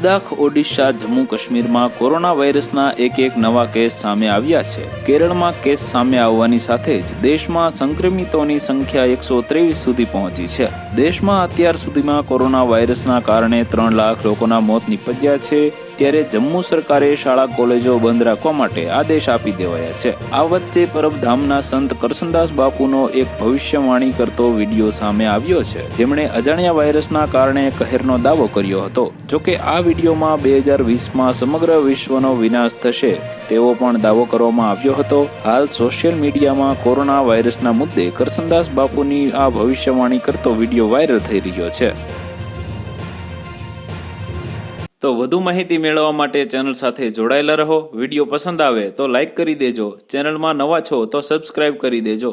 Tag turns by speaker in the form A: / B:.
A: લદ્દાખ, ઓડિશા, જમ્મુ કાશ્મીરમાં કોરોના વાયરસના એક નવા કેસ સામે આવ્યા છે. કેરળમાં કેસ સામે આવવાની સાથે જ દેશમાં સંક્રમિતોની સંખ્યા 123 સુધી પહોંચી છે. દેશમાં અત્યાર સુધીમાં કોરોના વાયરસના કારણે 3 લાખ લોકોના મોત નિપજ્યા છે. ત્યારે જમ્મુ સરકારે શાળા કોલેજો બંધ રાખવા માટે આદેશ આપી દેવાયા છે. આ વચ્ચે પરબધામના સંત કરસનદાસ બાપુનો એક ભવિષ્યવાણી કરતો વિડીયો સામે આવ્યો છે, જેમણે અજાણ્યા વાયરસના કારણે કહેરનો દાવો કર્યો હતો. જોકે આ વિડીયોમાં 2020માં સમગ્ર વિશ્વનો વિનાશ થશે તેવો પણ દાવો કરવામાં આવ્યો હતો. હાલ સોશિયલ મીડિયામાં કોરોના વાયરસના મુદ્દે કરસનદાસ બાપુની આ ભવિષ્યવાણી કરતો વિડીયો વાયરલ થઈ રહ્યો છે. તો વધુ માહિતી મેળવવા માટે ચેનલ સાથે જોડાયેલા રહો. વિડીયો પસંદ આવે તો લાઈક કરી દેજો. ચેનલમાં નવા છો તો સબસ્ક્રાઇબ કરી દેજો.